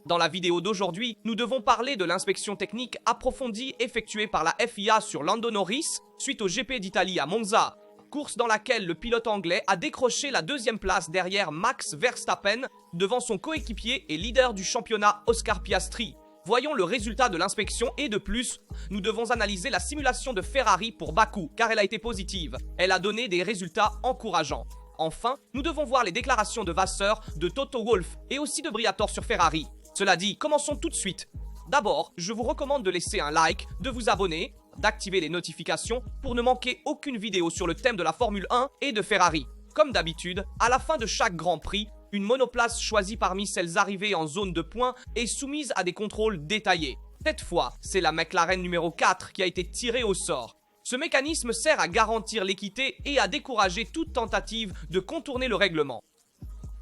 Dans la vidéo d'aujourd'hui, nous devons parler de l'inspection technique approfondie effectuée par la FIA sur Lando Norris suite au GP d'Italie à Monza, course dans laquelle le pilote anglais a décroché la deuxième place derrière Max Verstappen devant son coéquipier et leader du championnat Oscar Piastri. Voyons le résultat de l'inspection et de plus, nous devons analyser la simulation de Ferrari pour Bakou car elle a été positive. Elle a donné des résultats encourageants. Enfin, nous devons voir les déclarations de Vasseur, de Toto Wolff et aussi de Briatore sur Ferrari. Cela dit, commençons tout de suite. D'abord, je vous recommande de laisser un like, de vous abonner, d'activer les notifications pour ne manquer aucune vidéo sur le thème de la Formule 1 et de Ferrari. Comme d'habitude, à la fin de chaque Grand Prix, une monoplace choisie parmi celles arrivées en zone de points est soumise à des contrôles détaillés. Cette fois, c'est la McLaren numéro 4 qui a été tirée au sort. Ce mécanisme sert à garantir l'équité et à décourager toute tentative de contourner le règlement.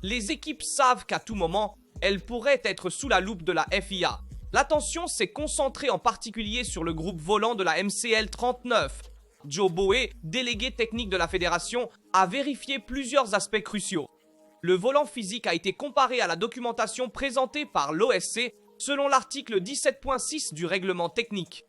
Les équipes savent qu'à tout moment, elles pourraient être sous la loupe de la FIA. L'attention s'est concentrée en particulier sur le groupe volant de la MCL 39. Joe Boe, délégué technique de la fédération, a vérifié plusieurs aspects cruciaux. Le volant physique a été comparé à la documentation présentée par l'OSC selon l'article 17.6 du règlement technique.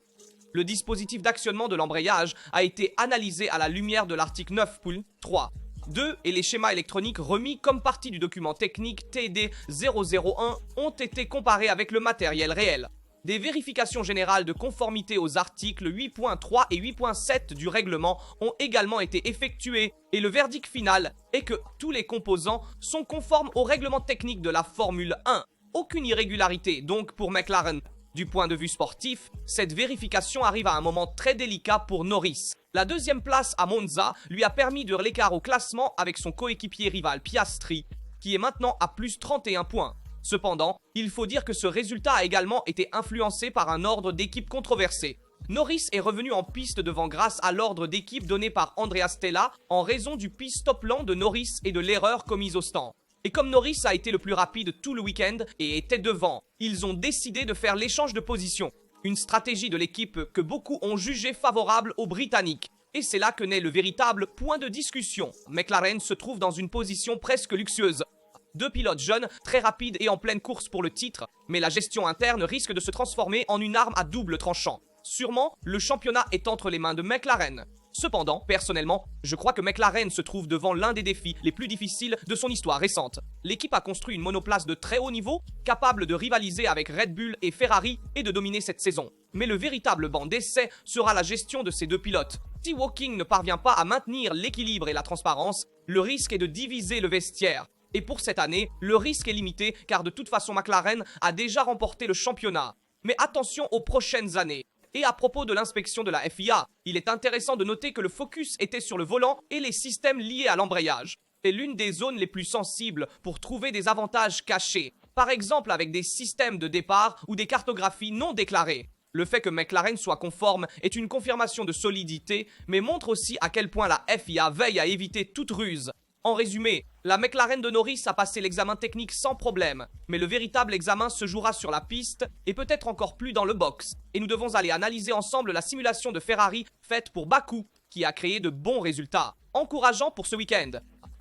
Le dispositif d'actionnement de l'embrayage a été analysé à la lumière de l'article 9.3.2 et les schémas électroniques remis comme partie du document technique TD 001 ont été comparés avec le matériel réel. Des vérifications générales de conformité aux articles 8.3 et 8.7 du règlement ont également été effectuées et le verdict final est que tous les composants sont conformes au règlement technique de la Formule 1. Aucune irrégularité donc pour McLaren. Du point de vue sportif, cette vérification arrive à un moment très délicat pour Norris. La deuxième place à Monza lui a permis de l'écart au classement avec son coéquipier rival Piastri, qui est maintenant à plus 31 points. Cependant, il faut dire que ce résultat a également été influencé par un ordre d'équipe controversé. Norris est revenu en piste devant grâce à l'ordre d'équipe donné par Andrea Stella en raison du pit-stop lent de Norris et de l'erreur commise au stand. Et comme Norris a été le plus rapide tout le week-end et était devant, ils ont décidé de faire l'échange de position. Une stratégie de l'équipe que beaucoup ont jugée favorable aux Britanniques. Et c'est là que naît le véritable point de discussion. McLaren se trouve dans une position presque luxueuse. Deux pilotes jeunes, très rapides et en pleine course pour le titre, mais la gestion interne risque de se transformer en une arme à double tranchant. Sûrement, le championnat est entre les mains de McLaren. Cependant, personnellement, je crois que McLaren se trouve devant l'un des défis les plus difficiles de son histoire récente. L'équipe a construit une monoplace de très haut niveau, capable de rivaliser avec Red Bull et Ferrari et de dominer cette saison. Mais le véritable banc d'essai sera la gestion de ces deux pilotes. Si Woking ne parvient pas à maintenir l'équilibre et la transparence, le risque est de diviser le vestiaire. Et pour cette année, le risque est limité car de toute façon McLaren a déjà remporté le championnat. Mais attention aux prochaines années. Et à propos de l'inspection de la FIA, il est intéressant de noter que le focus était sur le volant et les systèmes liés à l'embrayage. C'est l'une des zones les plus sensibles pour trouver des avantages cachés, par exemple avec des systèmes de départ ou des cartographies non déclarées. Le fait que McLaren soit conforme est une confirmation de solidité, mais montre aussi à quel point la FIA veille à éviter toute ruse. En résumé, la McLaren de Norris a passé l'examen technique sans problème, mais le véritable examen se jouera sur la piste et peut-être encore plus dans le box. Et nous devons aller analyser ensemble la simulation de Ferrari faite pour Bakou, qui a créé de bons résultats, encourageants pour ce week-end,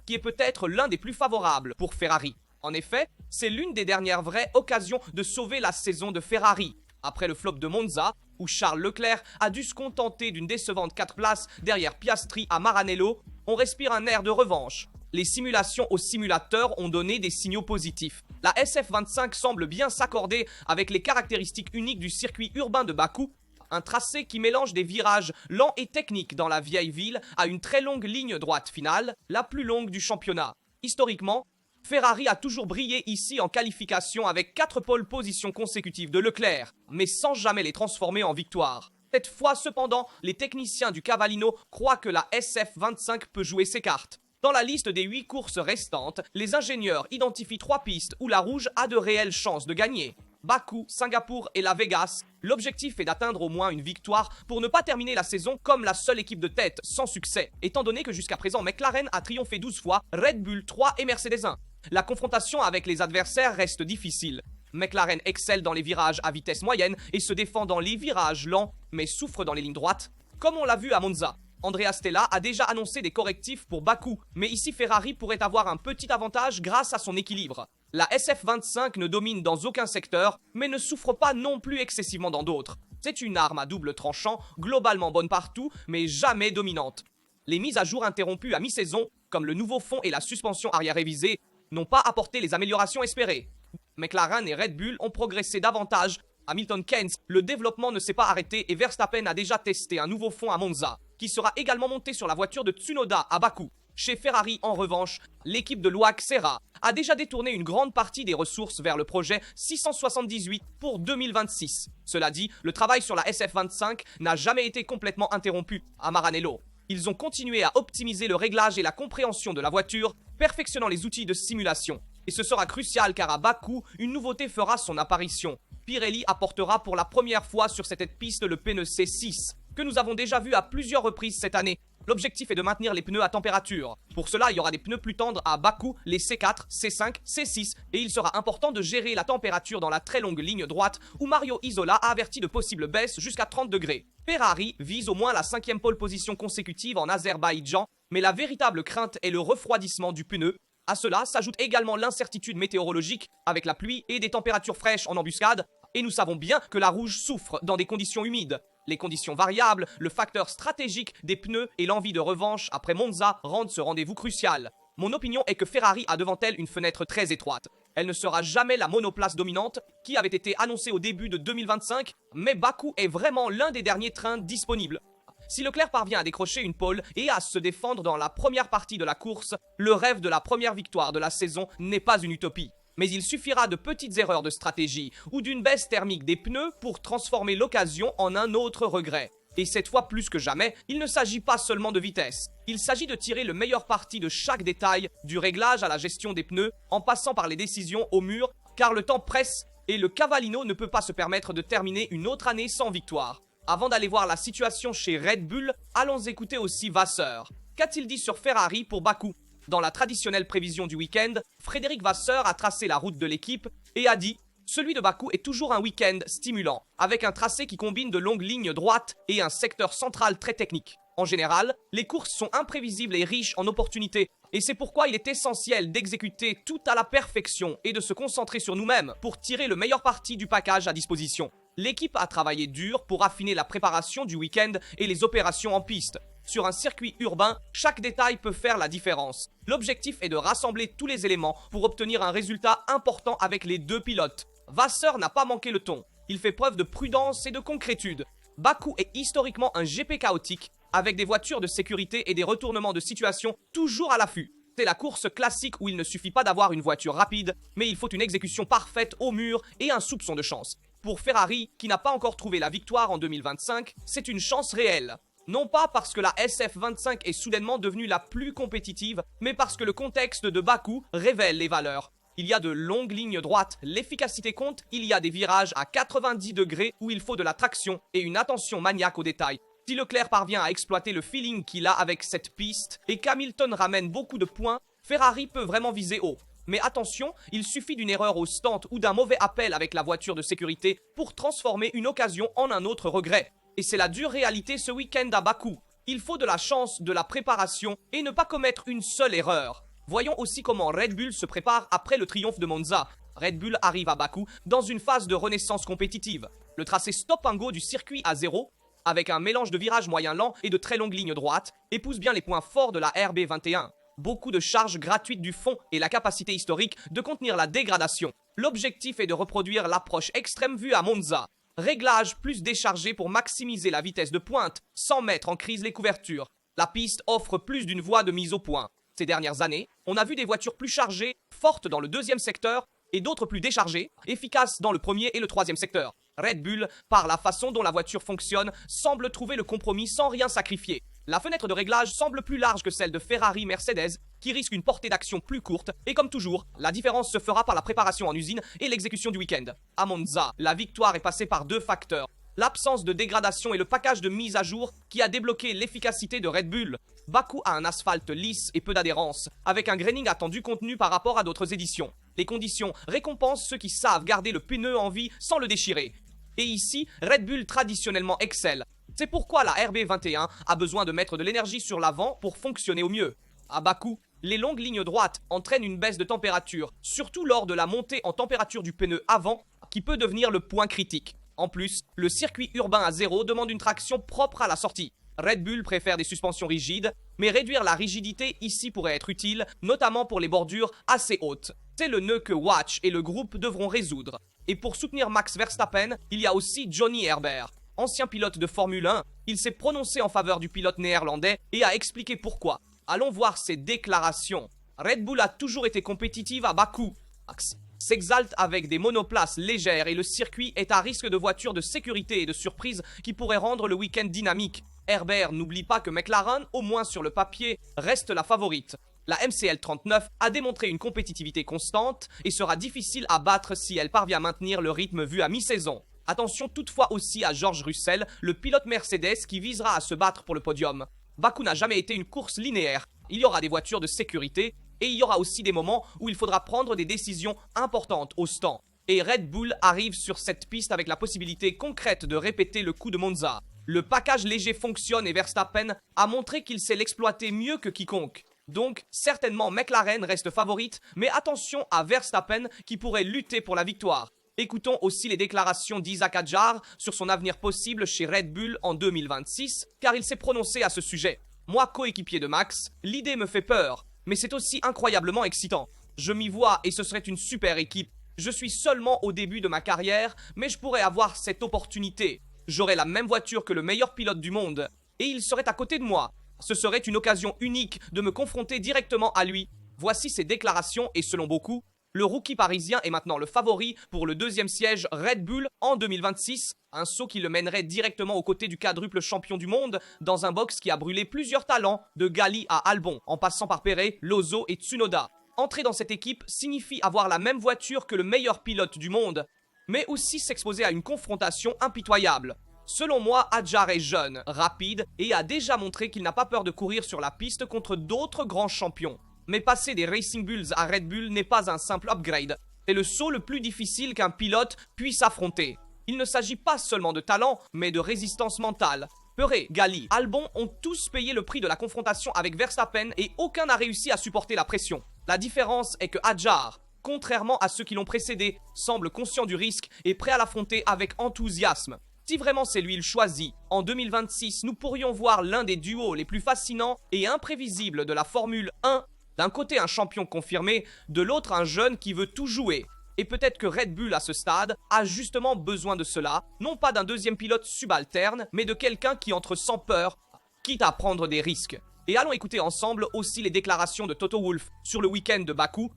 qui est peut-être l'un des plus favorables pour Ferrari. En effet, c'est l'une des dernières vraies occasions de sauver la saison de Ferrari. Après le flop de Monza, où Charles Leclerc a dû se contenter d'une décevante 4 places derrière Piastri à Maranello, on respire un air de revanche. Les simulations au simulateur ont donné des signaux positifs. La SF25 semble bien s'accorder avec les caractéristiques uniques du circuit urbain de Bakou, un tracé qui mélange des virages lents et techniques dans la vieille ville à une très longue ligne droite finale, la plus longue du championnat. Historiquement, Ferrari a toujours brillé ici en qualification avec 4 pole positions consécutives de Leclerc, mais sans jamais les transformer en victoire. Cette fois cependant, les techniciens du Cavallino croient que la SF25 peut jouer ses cartes. Dans la liste des 8 courses restantes, les ingénieurs identifient 3 pistes où la rouge a de réelles chances de gagner. Bakou, Singapour et Las Vegas. L'objectif est d'atteindre au moins une victoire pour ne pas terminer la saison comme la seule équipe de tête sans succès, étant donné que jusqu'à présent McLaren a triomphé 12 fois, Red Bull 3 et Mercedes 1. La confrontation avec les adversaires reste difficile. McLaren excelle dans les virages à vitesse moyenne et se défend dans les virages lents, mais souffre dans les lignes droites, comme on l'a vu à Monza. Andrea Stella a déjà annoncé des correctifs pour Bakou, mais ici Ferrari pourrait avoir un petit avantage grâce à son équilibre. La SF25 ne domine dans aucun secteur, mais ne souffre pas non plus excessivement dans d'autres. C'est une arme à double tranchant, globalement bonne partout, mais jamais dominante. Les mises à jour interrompues à mi-saison, comme le nouveau fond et la suspension arrière révisée, n'ont pas apporté les améliorations espérées. McLaren et Red Bull ont progressé davantage. Hamilton Keynes, le développement ne s'est pas arrêté et Verstappen a déjà testé un nouveau fond à Monza, qui sera également monté sur la voiture de Tsunoda à Bakou. Chez Ferrari, en revanche, l'équipe de Loïc Serra a déjà détourné une grande partie des ressources vers le projet 678 pour 2026. Cela dit, le travail sur la SF25 n'a jamais été complètement interrompu à Maranello. Ils ont continué à optimiser le réglage et la compréhension de la voiture, perfectionnant les outils de simulation. Et ce sera crucial car à Bakou, une nouveauté fera son apparition. Pirelli apportera pour la première fois sur cette piste le pneu C6, que nous avons déjà vu à plusieurs reprises cette année. L'objectif est de maintenir les pneus à température. Pour cela, il y aura des pneus plus tendres à Bakou, les C4, C5, C6, et il sera important de gérer la température dans la très longue ligne droite où Mario Isola a averti de possibles baisses jusqu'à 30 degrés. Ferrari vise au moins la 5e pole position consécutive en Azerbaïdjan, mais la véritable crainte est le refroidissement du pneu. À cela s'ajoute également l'incertitude météorologique avec la pluie et des températures fraîches en embuscade, et nous savons bien que la rouge souffre dans des conditions humides. Les conditions variables, le facteur stratégique des pneus et l'envie de revanche après Monza rendent ce rendez-vous crucial. Mon opinion est que Ferrari a devant elle une fenêtre très étroite. Elle ne sera jamais la monoplace dominante qui avait été annoncée au début de 2025, mais Bakou est vraiment l'un des derniers trains disponibles. Si Leclerc parvient à décrocher une pole et à se défendre dans la première partie de la course, le rêve de la première victoire de la saison n'est pas une utopie. Mais il suffira de petites erreurs de stratégie ou d'une baisse thermique des pneus pour transformer l'occasion en un autre regret. Et cette fois plus que jamais, il ne s'agit pas seulement de vitesse. Il s'agit de tirer le meilleur parti de chaque détail, du réglage à la gestion des pneus, en passant par les décisions au mur, car le temps presse et le Cavallino ne peut pas se permettre de terminer une autre année sans victoire. Avant d'aller voir la situation chez Red Bull, allons écouter aussi Vasseur. Qu'a-t-il dit sur Ferrari pour Bakou ? Dans la traditionnelle prévision du week-end, Frédéric Vasseur a tracé la route de l'équipe et a dit « Celui de Bakou est toujours un week-end stimulant, avec un tracé qui combine de longues lignes droites et un secteur central très technique. En général, les courses sont imprévisibles et riches en opportunités, et c'est pourquoi il est essentiel d'exécuter tout à la perfection et de se concentrer sur nous-mêmes pour tirer le meilleur parti du package à disposition. L'équipe a travaillé dur pour affiner la préparation du week-end et les opérations en piste. Sur un circuit urbain, chaque détail peut faire la différence. L'objectif est de rassembler tous les éléments pour obtenir un résultat important avec les deux pilotes. Vasseur n'a pas manqué le ton. Il fait preuve de prudence et de concrétude. Bakou est historiquement un GP chaotique, avec des voitures de sécurité et des retournements de situation toujours à l'affût. C'est la course classique où il ne suffit pas d'avoir une voiture rapide, mais il faut une exécution parfaite au mur et un soupçon de chance. Pour Ferrari, qui n'a pas encore trouvé la victoire en 2025, c'est une chance réelle. Non pas parce que la SF25 est soudainement devenue la plus compétitive, mais parce que le contexte de Bakou révèle les valeurs. Il y a de longues lignes droites, l'efficacité compte, il y a des virages à 90 degrés où il faut de la traction et une attention maniaque aux détails. Si Leclerc parvient à exploiter le feeling qu'il a avec cette piste et qu'Hamilton ramène beaucoup de points, Ferrari peut vraiment viser haut. Mais attention, il suffit d'une erreur au stand ou d'un mauvais appel avec la voiture de sécurité pour transformer une occasion en un autre regret. Et c'est la dure réalité ce week-end à Bakou. Il faut de la chance, de la préparation et ne pas commettre une seule erreur. Voyons aussi comment Red Bull se prépare après le triomphe de Monza. Red Bull arrive à Bakou dans une phase de renaissance compétitive. Le tracé stop-and-go du circuit à zéro, avec un mélange de virages moyens lents et de très longues lignes droites, épouse bien les points forts de la RB21. Beaucoup de charges gratuites du fond et la capacité historique de contenir la dégradation. L'objectif est de reproduire l'approche extrême vue à Monza. Réglage plus déchargé pour maximiser la vitesse de pointe sans mettre en crise les couvertures. La piste offre plus d'une voie de mise au point. Ces dernières années, on a vu des voitures plus chargées, fortes dans le deuxième secteur, et d'autres plus déchargées, efficaces dans le premier et le troisième secteur. Red Bull, par la façon dont la voiture fonctionne, semble trouver le compromis sans rien sacrifier. La fenêtre de réglage semble plus large que celle de Ferrari-Mercedes, qui risque une portée d'action plus courte, et comme toujours, la différence se fera par la préparation en usine et l'exécution du week-end. À Monza, la victoire est passée par deux facteurs. L'absence de dégradation et le package de mise à jour qui a débloqué l'efficacité de Red Bull. Bakou a un asphalte lisse et peu d'adhérence, avec un graining attendu contenu par rapport à d'autres éditions. Les conditions récompensent ceux qui savent garder le pneu en vie sans le déchirer. Et ici, Red Bull traditionnellement excelle. C'est pourquoi la RB21 a besoin de mettre de l'énergie sur l'avant pour fonctionner au mieux. À Bakou, Les longues lignes droites entraînent une baisse de température, surtout lors de la montée en température du pneu avant, qui peut devenir le point critique. En plus, le circuit urbain à zéro demande une traction propre à la sortie. Red Bull préfère des suspensions rigides, mais réduire la rigidité ici pourrait être utile, notamment pour les bordures assez hautes. C'est le nœud que Watch et le groupe devront résoudre. Et pour soutenir Max Verstappen, il y a aussi Johnny Herbert. Ancien pilote de Formule 1, il s'est prononcé en faveur du pilote néerlandais et a expliqué pourquoi. Allons voir ses déclarations. Red Bull a toujours été compétitive à Bakou. Max s'exalte avec des monoplaces légères et le circuit est à risque de voitures de sécurité et de surprises qui pourraient rendre le week-end dynamique. Herbert n'oublie pas que McLaren, au moins sur le papier, reste la favorite. La MCL 39 a démontré une compétitivité constante et sera difficile à battre si elle parvient à maintenir le rythme vu à mi-saison. Attention toutefois aussi à George Russell, le pilote Mercedes qui visera à se battre pour le podium. Bakou n'a jamais été une course linéaire. Il y aura des voitures de sécurité et il y aura aussi des moments où il faudra prendre des décisions importantes au stand. Et Red Bull arrive sur cette piste avec la possibilité concrète de répéter le coup de Monza. Le package léger fonctionne et Verstappen a montré qu'il sait l'exploiter mieux que quiconque. Donc, certainement McLaren reste favorite, mais attention à Verstappen qui pourrait lutter pour la victoire. Écoutons aussi les déclarations d'Isaac Hadjar sur son avenir possible chez Red Bull en 2026, car il s'est prononcé à ce sujet. Moi, coéquipier de Max, l'idée me fait peur, mais c'est aussi incroyablement excitant. Je m'y vois et ce serait une super équipe. Je suis seulement au début de ma carrière, mais je pourrais avoir cette opportunité. J'aurais la même voiture que le meilleur pilote du monde, et il serait à côté de moi. Ce serait une occasion unique de me confronter directement à lui. Voici ses déclarations et selon beaucoup, le rookie parisien est maintenant le favori pour le deuxième siège Red Bull en 2026, un saut qui le mènerait directement aux côtés du quadruple champion du monde dans un box qui a brûlé plusieurs talents, de Gali à Albon, en passant par Perret, Lozo et Tsunoda. Entrer dans cette équipe signifie avoir la même voiture que le meilleur pilote du monde, mais aussi s'exposer à une confrontation impitoyable. Selon moi, Hadjar est jeune, rapide et a déjà montré qu'il n'a pas peur de courir sur la piste contre d'autres grands champions. Mais passer des Racing Bulls à Red Bull n'est pas un simple upgrade. C'est le saut le plus difficile qu'un pilote puisse affronter. Il ne s'agit pas seulement de talent, mais de résistance mentale. Perret, Gali, Albon ont tous payé le prix de la confrontation avec Verstappen et aucun n'a réussi à supporter la pression. La différence est que Hadjar, contrairement à ceux qui l'ont précédé, semble conscient du risque et prêt à l'affronter avec enthousiasme. Si vraiment c'est lui le choisi, en 2026, nous pourrions voir l'un des duos les plus fascinants et imprévisibles de la Formule 1. D'un côté un champion confirmé, de l'autre un jeune qui veut tout jouer. Et peut-être que Red Bull à ce stade a justement besoin de cela, non pas d'un deuxième pilote subalterne, mais de quelqu'un qui entre sans peur, quitte à prendre des risques. Et allons écouter ensemble aussi les déclarations de Toto Wolff sur le week-end de Bakou,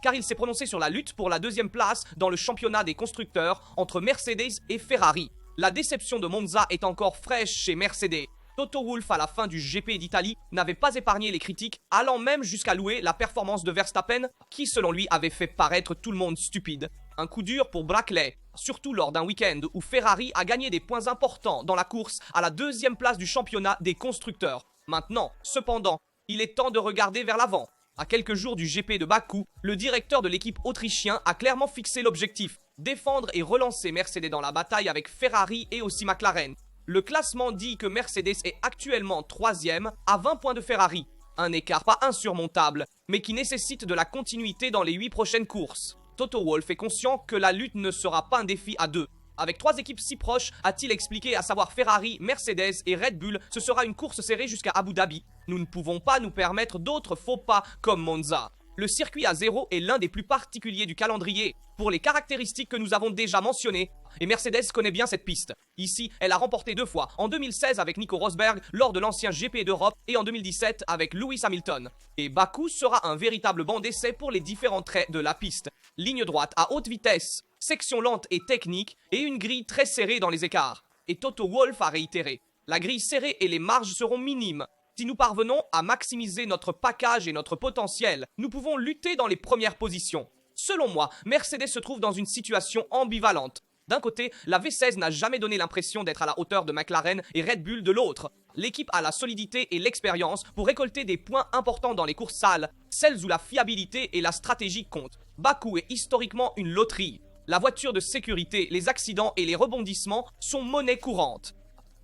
car il s'est prononcé sur la lutte pour la deuxième place dans le championnat des constructeurs entre Mercedes et Ferrari. La déception de Monza est encore fraîche chez Mercedes. Toto Wolff, à la fin du GP d'Italie, n'avait pas épargné les critiques, allant même jusqu'à louer la performance de Verstappen, qui selon lui avait fait paraître tout le monde stupide. Un coup dur pour Brackley, surtout lors d'un week-end où Ferrari a gagné des points importants dans la course à la deuxième place du championnat des constructeurs. Maintenant, cependant, il est temps de regarder vers l'avant. À quelques jours du GP de Bakou, le directeur de l'équipe autrichien a clairement fixé l'objectif, défendre et relancer Mercedes dans la bataille avec Ferrari et aussi McLaren. Le classement dit que Mercedes est actuellement 3e à 20 points de Ferrari, un écart pas insurmontable, mais qui nécessite de la continuité dans les 8 prochaines courses. Toto Wolff est conscient que la lutte ne sera pas un défi à deux. Avec 3 équipes si proches, a-t-il expliqué, à savoir Ferrari, Mercedes et Red Bull, ce sera une course serrée jusqu'à Abu Dhabi. Nous ne pouvons pas nous permettre d'autres faux pas comme Monza. Le circuit à zéro est l'un des plus particuliers du calendrier, pour les caractéristiques que nous avons déjà mentionnées. Et Mercedes connaît bien cette piste. Ici, elle a remporté 2 fois, en 2016 avec Nico Rosberg lors de l'ancien GP d'Europe et en 2017 avec Lewis Hamilton. Et Bakou sera un véritable banc d'essai pour les différents traits de la piste. Ligne droite à haute vitesse, section lente et technique et une grille très serrée dans les écarts. Et Toto Wolff a réitéré, la grille serrée et les marges seront minimes. Si nous parvenons à maximiser notre package et notre potentiel, nous pouvons lutter dans les premières positions. Selon moi, Mercedes se trouve dans une situation ambivalente. D'un côté, la V16 n'a jamais donné l'impression d'être à la hauteur de McLaren et Red Bull de l'autre. L'équipe a la solidité et l'expérience pour récolter des points importants dans les courses sales, celles où la fiabilité et la stratégie comptent. Bakou est historiquement une loterie. La voiture de sécurité, les accidents et les rebondissements sont monnaie courante.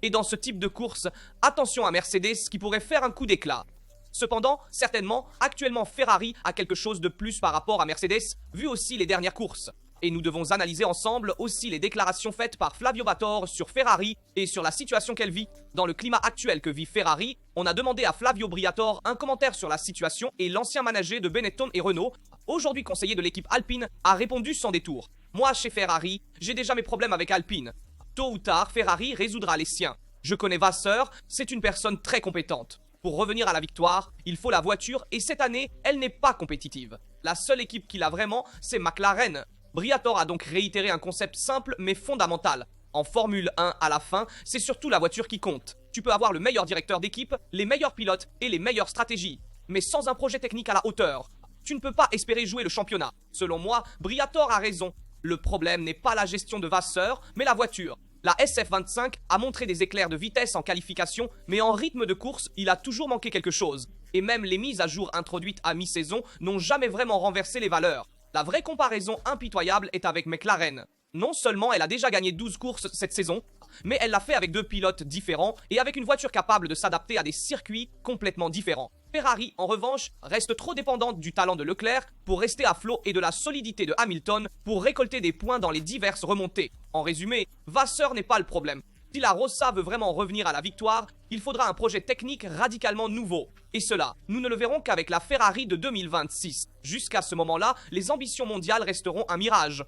Et dans ce type de course, attention à Mercedes qui pourrait faire un coup d'éclat. Cependant, certainement, actuellement Ferrari a quelque chose de plus par rapport à Mercedes, vu aussi les dernières courses. Et nous devons analyser ensemble aussi les déclarations faites par Flavio Battor sur Ferrari et sur la situation qu'elle vit. Dans le climat actuel que vit Ferrari, on a demandé à Flavio Briatore un commentaire sur la situation et l'ancien manager de Benetton et Renault, aujourd'hui conseiller de l'équipe Alpine, a répondu sans détour. Moi, chez Ferrari, j'ai déjà mes problèmes avec Alpine. Tôt ou tard, Ferrari résoudra les siens. Je connais Vasseur, c'est une personne très compétente. Pour revenir à la victoire, il faut la voiture et cette année, elle n'est pas compétitive. La seule équipe qui l'a vraiment, c'est McLaren. Briatore a donc réitéré un concept simple mais fondamental. En Formule 1, à la fin, c'est surtout la voiture qui compte. Tu peux avoir le meilleur directeur d'équipe, les meilleurs pilotes et les meilleures stratégies. Mais sans un projet technique à la hauteur, tu ne peux pas espérer jouer le championnat. Selon moi, Briatore a raison. Le problème n'est pas la gestion de Vasseur, mais la voiture. La SF25 a montré des éclairs de vitesse en qualification, mais en rythme de course, il a toujours manqué quelque chose. Et même les mises à jour introduites à mi-saison n'ont jamais vraiment renversé les valeurs. La vraie comparaison impitoyable est avec McLaren. Non seulement elle a déjà gagné 12 courses cette saison, mais elle l'a fait avec 2 pilotes différents et avec une voiture capable de s'adapter à des circuits complètement différents. Ferrari, en revanche, reste trop dépendante du talent de Leclerc pour rester à flot et de la solidité de Hamilton pour récolter des points dans les diverses remontées. En résumé, Vasseur n'est pas le problème. Si la Rossa veut vraiment revenir à la victoire, il faudra un projet technique radicalement nouveau. Et cela, nous ne le verrons qu'avec la Ferrari de 2026. Jusqu'à ce moment-là, les ambitions mondiales resteront un mirage.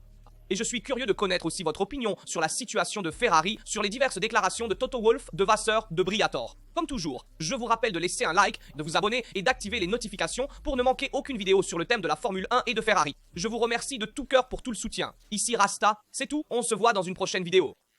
Et je suis curieux de connaître aussi votre opinion sur la situation de Ferrari, sur les diverses déclarations de Toto Wolff, de Vasseur, de Briatore. Comme toujours, je vous rappelle de laisser un like, de vous abonner et d'activer les notifications pour ne manquer aucune vidéo sur le thème de la Formule 1 et de Ferrari. Je vous remercie de tout cœur pour tout le soutien. Ici Rasta, c'est tout, on se voit dans une prochaine vidéo.